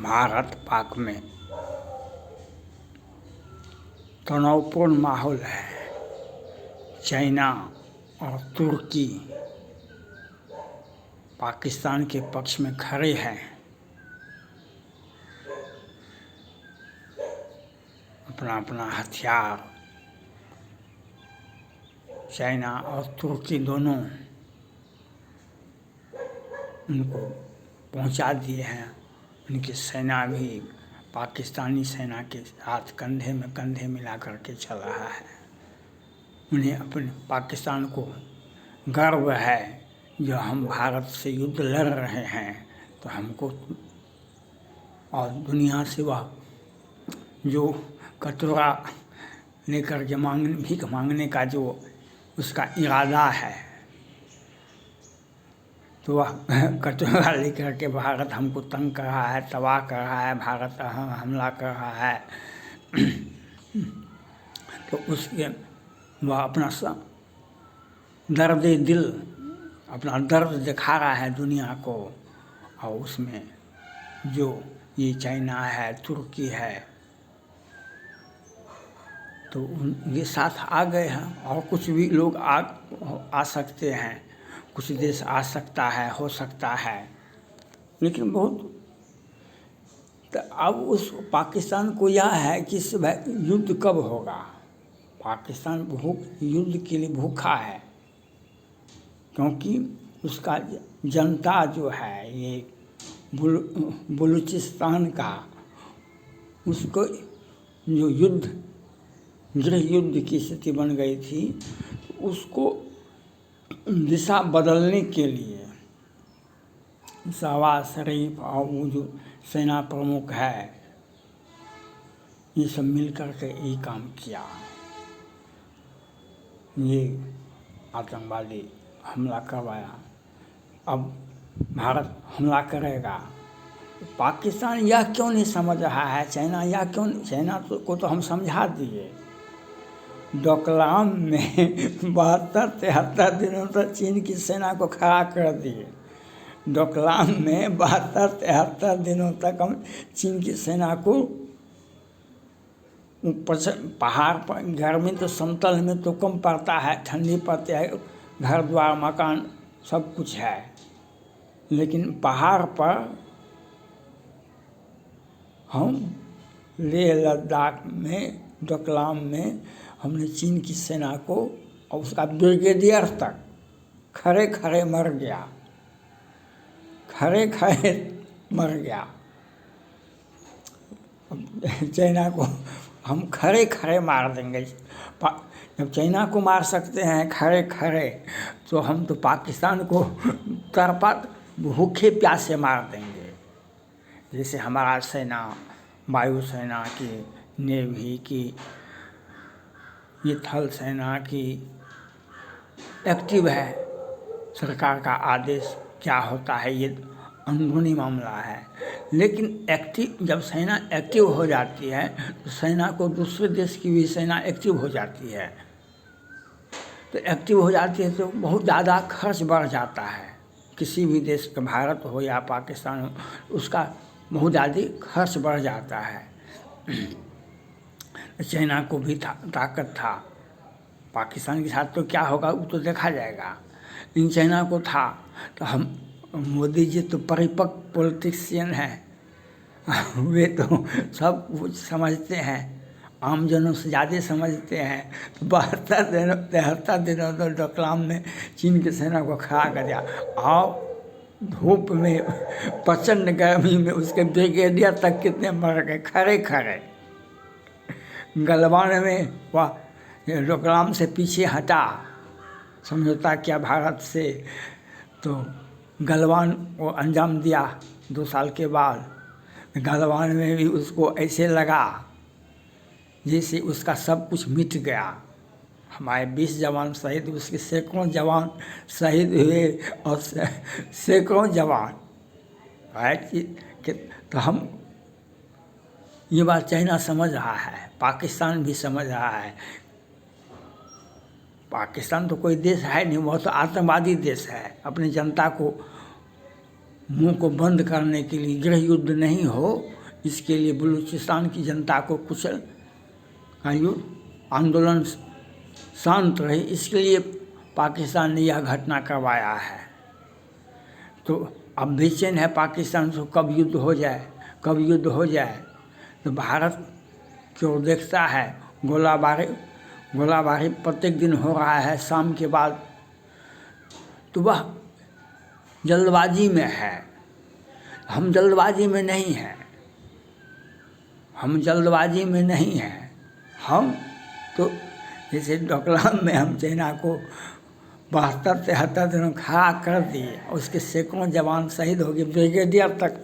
भारत पाक में तनावपूर्ण माहौल है। चाइना और तुर्की पाकिस्तान के पक्ष में खड़े हैं। अपना अपना हथियार चाइना और तुर्की दोनों उनको पहुंचा दिए हैं। उनकी सेना भी पाकिस्तानी सेना के साथ कंधे में कंधे मिला करके चल रहा है। उन्हें अपने पाकिस्तान को गर्व है जो हम भारत से युद्ध लड़ रहे हैं, तो हमको और दुनिया से वह जो कटोरा लेकर के भीख मांगने का जो उसका इरादा है, तो वह कटोरा लेकर के भारत हमको तंग कर रहा है, तबाह कर रहा है, भारत हमला कर रहा है। तो उसके वह अपना दर्द दिल, अपना दर्द दिखा रहा है दुनिया को। और उसमें जो ये चाइना है, तुर्की है, तो ये साथ आ गए हैं। और कुछ भी लोग आ सकते हैं, कुछ देश आ सकता है, हो सकता है, लेकिन बहुत तो अब उस पाकिस्तान को यह है कि युद्ध कब होगा। पाकिस्तान युद्ध के लिए भूखा है, क्योंकि उसका जनता जो है ये बलूचिस्तान का, उसको जो गृह युद्ध की स्थिति बन गई थी, उसको दिशा बदलने के लिए शहबाज शरीफ और वो जो सेना प्रमुख है, ये सब मिल कर के ये काम किया। ये आतंकवादी हमला करवाया। अब भारत हमला करेगा, पाकिस्तान यह क्यों नहीं समझ रहा है, चाइना यह क्यों, चाइना को तो हम समझा दिए। डोकलाम में 72-73 दिनों तक चीन की सेना को खड़ा कर दिए। डोकलाम में 72-73 दिनों तक हम चीन की सेना को पहाड़ पर, गर्मी तो समतल में तो कम पड़ता है, ठंडी पड़ती है, घर द्वार मकान सब कुछ है, लेकिन पहाड़ पर हम लेह लद्दाख में, डोकलाम में हमने चीन की सेना को और उसका ब्रिगेडियर तक खड़े खड़े मर गया, खड़े खड़े मर गया। चाइना को हम खड़े खड़े मार देंगे। जब चाइना को मार सकते हैं खड़े खड़े, तो हम तो पाकिस्तान को तरपा भूखे प्यासे मार देंगे। जैसे हमारा सेना, वायुसेना की, नेवी की, ये थल सेना की एक्टिव है। सरकार का आदेश क्या होता है ये अंदरूनी मामला है, लेकिन जब सेना एक्टिव हो जाती है, तो सेना को दूसरे देश की भी सेना एक्टिव हो जाती है। तो एक्टिव हो जाती है तो बहुत ज़्यादा खर्च बढ़ जाता है। किसी भी देश का, भारत हो या पाकिस्तान हो, उसका बहुत ज़्यादा खर्च बढ़ जाता है। चाइना को भी ताकत था, पाकिस्तान के साथ तो क्या होगा वो तो देखा जाएगा, लेकिन चाइना को था। तो हम मोदी जी तो परिपक्व पॉलिटिशियन हैं, वे तो सब कुछ समझते हैं, आम जनों से ज़्यादा समझते हैं। तो 73 दिनों तो डोकलाम में चीन की सेना को खड़ा कर दिया। और धूप में, प्रचंड गर्मी में उसके ब्रिगेडियर तक कितने मर गए खड़े खड़े। गलवान में वह डोकलाम से पीछे हटा, समझौता किया भारत से, तो गलवान को अंजाम दिया 2 साल के बाद। गलवान में भी उसको ऐसे लगा जैसे उसका सब कुछ मिट गया। हमारे 20 जवान शहीद, उसके सैकड़ों जवान शहीद हुए और सैकड़ों जवान तो हम ये बात चाइना समझ रहा है, पाकिस्तान भी समझ रहा है। पाकिस्तान तो कोई देश है नहीं, वह तो आतंकवादी देश है, अपनी जनता को मुंह को बंद करने के लिए, गृह युद्ध नहीं हो इसके लिए बलूचिस्तान की जनता को कुशल आंदोलन शांत रहे, इसके लिए पाकिस्तान ने यह घटना करवाया है। तो अब बेचैन है पाकिस्तान से, कब युद्ध हो जाए, कब युद्ध हो जाए। तो भारत क्यों देखता है, गोलाबारी प्रत्येक दिन हो रहा है शाम के बाद, तो वह जल्दबाजी में है। हम जल्दबाजी में नहीं हैं, हम जल्दबाजी में नहीं हैं। हम तो जैसे डोकलाम में हम चाइना को 72-73 दिनों खड़ा कर दिए, उसके सैकड़ों जवान शहीद हो गए, ब्रिगेडियर तक,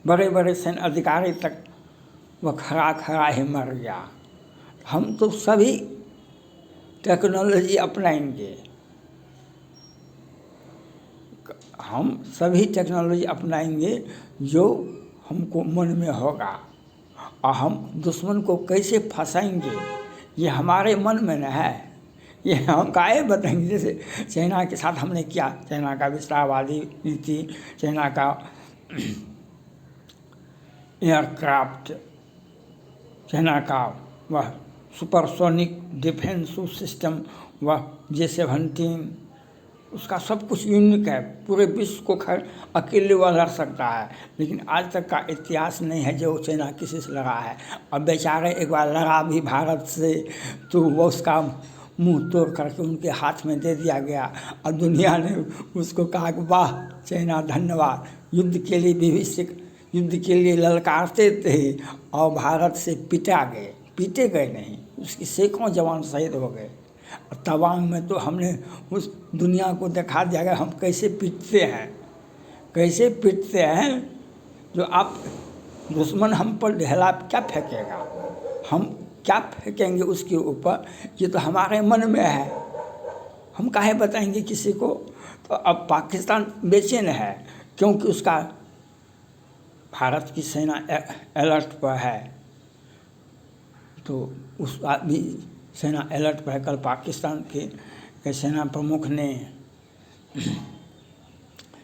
बड़े बड़े सैन्य अधिकारी तक वह खड़ा ही मर गया। हम तो सभी टेक्नोलॉजी अपनाएंगे, हम सभी टेक्नोलॉजी अपनाएंगे जो हमको मन में होगा, और हम दुश्मन को कैसे फंसाएंगे ये हमारे मन में न है, ये हम काहे बताएंगे। जैसे चाइना के साथ हमने किया, चाइना का विस्तारवादी नीति, चाइना का एयरक्राफ्ट, चाइना का वह सुपरसोनिक डिफेंस सिस्टम, वह J-17, उसका सब कुछ यूनिक है, पूरे विश्व को अकेले वह लड़ सकता है। लेकिन आज तक का इतिहास नहीं है जो चाइना किसी से लड़ा है। अब बेचारे एक बार लड़ा भी भारत से, तो वो उसका मुंह तोड़ करके उनके हाथ में दे दिया गया, और दुनिया ने उसको कहा कि वाह चाइना धन्यवाद, युद्ध के लिए विभीषिक, युद्ध के लिए ललकारते थे और भारत से पीटे गए नहीं, उसके सैकड़ों जवान शहीद हो गए। और तवांग में तो हमने उस दुनिया को दिखा दिया कि हम कैसे पीटते हैं, जो आप दुश्मन हम पर ढेला क्या फेंकेगा, हम क्या फेंकेंगे उसके ऊपर, ये तो हमारे मन में है, हम काहे बताएंगे किसी को। तो अब पाकिस्तान बेचैन है क्योंकि उसका भारत की सेना अलर्ट पर है, तो उसका भी सेना अलर्ट पर है। कल पाकिस्तान के सेना प्रमुख ने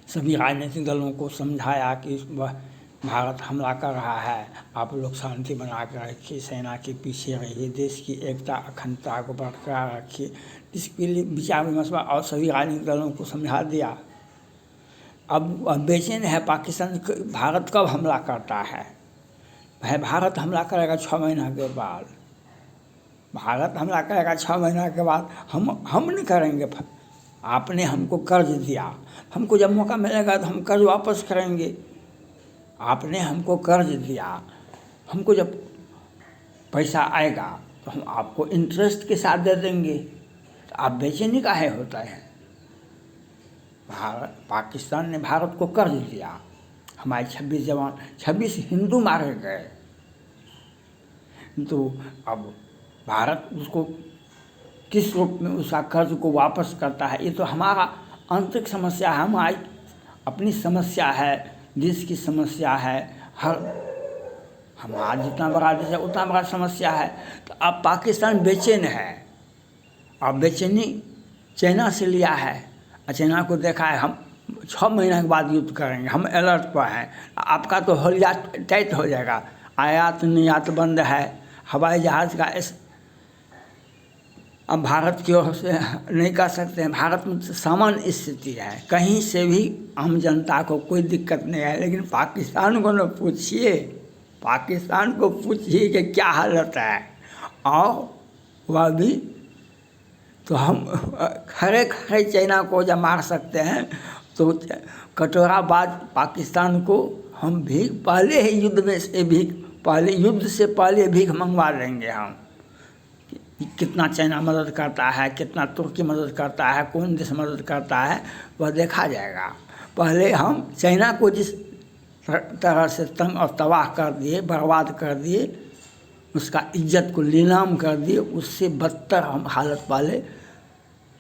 सभी राजनीतिक दलों को समझाया कि वह भारत हमला कर रहा है, आप लोग शांति बना कर रखिए, सेना के पीछे रहिए, देश की एकता अखंडता को बरकरार रखिए। इसके लिए विचार विमर्श और सभी राजनीतिक दलों को समझा दिया। अब बेचैन है पाकिस्तान, भारत कब हमला करता है। भारत हमला करेगा 6 महीना के बाद, भारत हमला करेगा 6 महीना के बाद। हम नहीं करेंगे, आपने हमको कर्ज दिया, हमको जब मौका मिलेगा तो हम कर्ज वापस करेंगे। आपने हमको कर्ज दिया, हमको जब पैसा आएगा तो हम आपको इंटरेस्ट के साथ दे देंगे। तो आप बेचैनी काहे होता है। पाकिस्तान ने भारत को कर्ज दिया, हमारे 26 जवान, 26 हिंदू मारे गए, तो अब भारत उसको किस रूप में उसका कर्ज को वापस करता है, ये तो हमारा आंतरिक समस्या है, हमारी अपनी समस्या है, देश की समस्या है। हमारा जितना बड़ा देश है उतना बड़ा समस्या है। तो अब पाकिस्तान बेचैन है, अब बेचैनी चाइना से लिया है, चाइना को देखा है हम 6 महीने के बाद युद्ध करेंगे, हम अलर्ट पर हैं। आपका तो होलिया टाइट हो जाएगा, आयात निर्यात बंद है, हवाई जहाज़ का अब भारत की ओर से नहीं कर सकते हैं। भारत में सामान्य स्थिति है, कहीं से भी आम जनता को कोई दिक्कत नहीं है। लेकिन पाकिस्तान को न पूछिए, पाकिस्तान को पूछिए कि क्या हालत है, और वह भी तो हम खरे चाइना को जब मार सकते हैं तो कटोराबाज पाकिस्तान को हम भीख पहले ही युद्ध में से भीख पहले युद्ध से पहले भीख मंगवा लेंगे। हम कितना चाइना मदद करता है, कितना तुर्की मदद करता है, कौन देश मदद करता है, वह देखा जाएगा। पहले हम चाइना को जिस तरह से तंग और तबाह कर दिए, बर्बाद कर दिए, उसका इज्जत को नीलाम कर दिए, उससे बदतर हम हालत वाले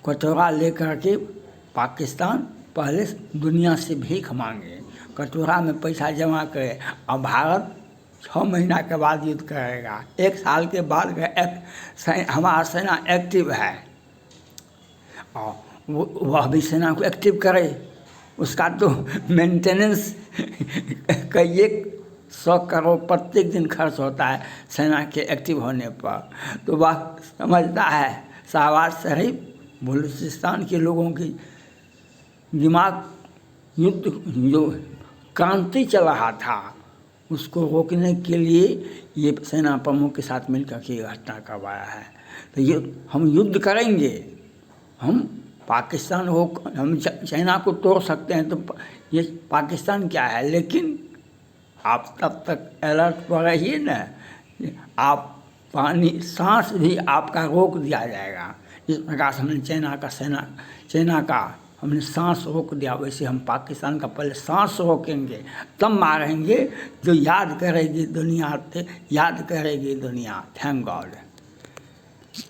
कटोरा लेकर के पाकिस्तान पहले दुनिया से भीख मांगे, कटोरा में पैसा जमा करे। और भारत 6 महीना के बाद युद्ध करेगा, 1 साल के बाद हमारा सेना एक्टिव है, और वह भी सेना को एक्टिव करे, उसका तो मेंटेनेंस कई 100 करोड़ प्रत्येक दिन खर्च होता है सेना के एक्टिव होने पर। तो वह समझता है शहबाज शरीफ बलूचिस्तान के लोगों की दिमाग युद्ध जो क्रांति चल रहा था उसको रोकने के लिए ये सेना प्रमुख के साथ मिलकर के घटना करवाया है। तो ये हम युद्ध करेंगे, हम पाकिस्तान हो, हम चाइना को तोड़ सकते हैं, तो ये पाकिस्तान क्या है, लेकिन आप तब तक अलर्ट पर रहिए ना, आप पानी सांस भी आपका रोक दिया जाएगा। जिस प्रकार से हमने चाइना का हमने सांस रोक दिया, वैसे हम पाकिस्तान का पहले सांस रोकेंगे तब मारेंगे। जो याद करेगी दुनिया। Thank God.